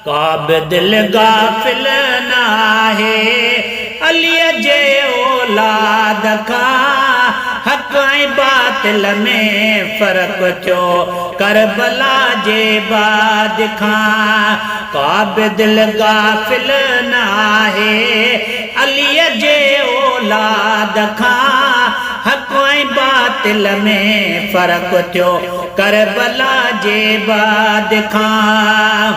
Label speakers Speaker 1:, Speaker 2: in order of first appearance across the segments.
Speaker 1: काब दिल गाफिल नाहे अलीअ जे औलाद खां हक़ ऐं बातिल में फ़र्क़ु थियो करबला जे बाद खां काब दिल गाफिल नाहे अलीअ जे औलाद खां हक़ ऐं बातिल में फ़र्क़ु थियो करबला जे बाद खां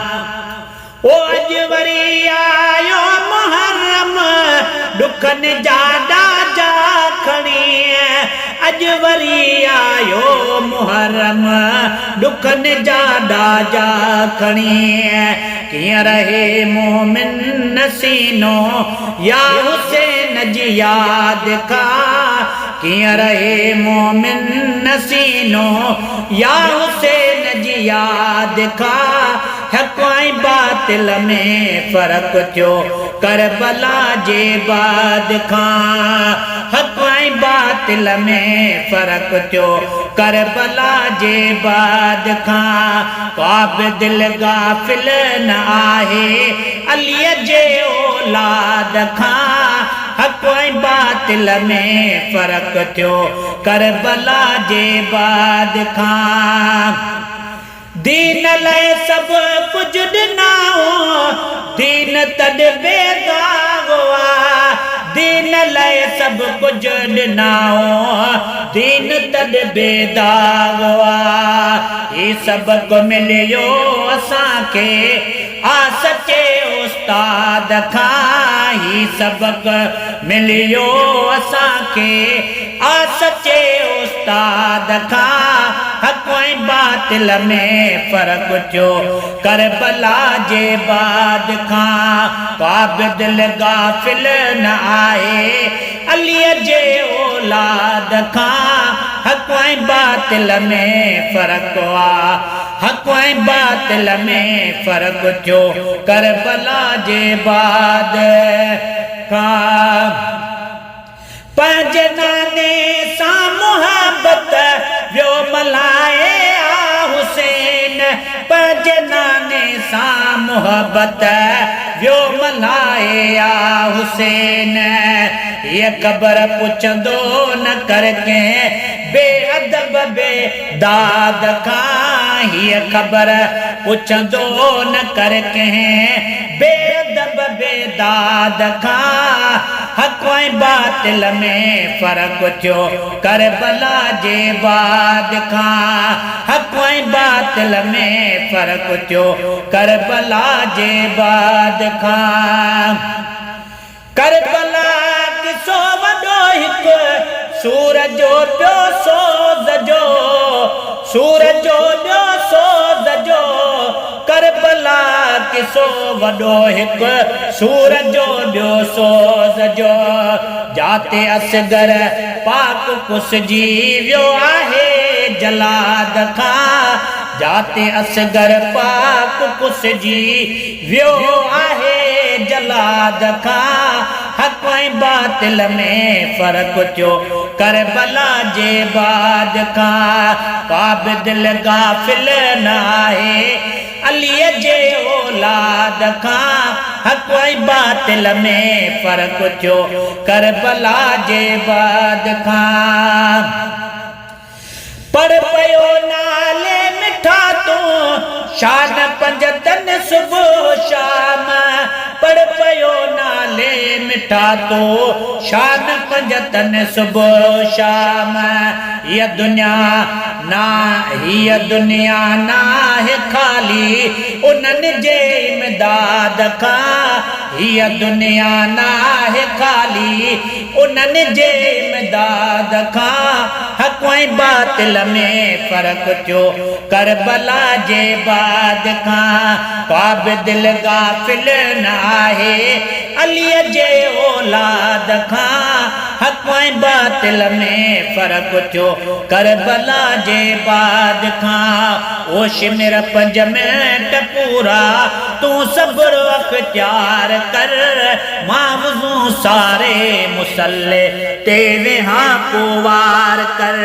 Speaker 1: ओ अज वरी आयो मुहर्रम दुखन जा ॾाजा खणी अज वरी आयो मुहर्रम दुखन जा ॾाजा खणी कीअं रहे मोमिन नसीनो या हुसैन जी याद खां कीअं रहे मोमिन नसीनो या हुसैन जी याद खां हक़ ऐं बातिल में फ़र्क़ु थियो करबला जे बाद खां हक़ ऐं बातिल में फ़र्क़ु थियो करबला जे बाद खां काब दिल गाफिल न आहे अलीअ जे औलाद खां हक़ ऐं बातिल में फ़र्क़ु थियो करबला जे बाद खां दीन लाइ सभु कुझु ॾिनाओ दीन तॾ बेदाग दीन लाइ सभु कुझु ॾिनाओ दीन तॾ बेदाग ही सबक़ु मिलियो असांखे आ सचे उस्ताद खां ही सबक़ु मिलियो असांखे आ सचे उस्ताद खां हक़ ऐं बातिल में फ़र्क़ु थियो करबला जे बाद खां काब दिल गाफिल न आहे अलीअ जे औलाद खां हक़ ऐं बातिल में फ़र्क़ु हक़ ऐं बातिल में फ़र्क़ु थियो करबला जे बाद खां पंहिंजे नाने सां मुहबत वियो मल्हाए आ हुसैन पंहिंजे नाने सां मुहबत वियो मल्हाए आ हुसैन हीअ ख़बर पुछंदो न कर कंहिं बेअदब बेदाद खां हीअ ख़बर पुछंदो न कर कंहिं बेअदब बेदाद खां हक़ ऐं बातिल में फ़र्क़ु थियो करबला जे बाद खां हक़ ऐं बातिल में फ़र्क़ु थियो करबला जे बाद खां करबला किसो वॾो हिकु सूरज जो ॿियो सोज़ जो सूरज जो ॿियो सोज़ जो करबला किसो वॾो हिकु सूरज जो ॿियो सोज़ जो जाते असगर पाक कुसजी वियो आहे जलाद खां जाते असगर पाक कुसजी वियो आहे जलाद खां हक़ ऐं बातिल में फ़र्क़ु थियो करबला जे बाद खां काब दिल गाफिल न आहे अलीअ जे औलाद खां हक़ ऐं बातिल में फ़र्क़ु थियो करबला जे बाद खां पढ़ पयो नाले मिठा तूं शान पंजतन सुबुह शाम पढ़ पयो नाले मिठा तूं शान पंजतन सुबुह शाम हीअ दुनिया ना है खाली उन्हनि जे इमदाद खां हीअ दुनिया ना है खाली उन्हनि जे इमदाद खां हक़ ऐं बातिल में फ़र्क़ु थियो करबला जे बाद खां काब दिल गाफिल न आहे अलीअ जे औलाद खां हक़ ऐं बातिल में फ़र्क़ थियो करबला जे बाद खां। ओ शिमिर 5 मिंट पूरा तूं सब्र अख्तियार कर। मां वुज़ू सारे मुसल्ले ते वेहां पोइ वार कर।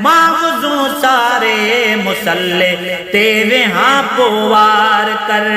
Speaker 1: मां वुज़ू सारे मुसल्ले ते वेहां पोइ वार कर।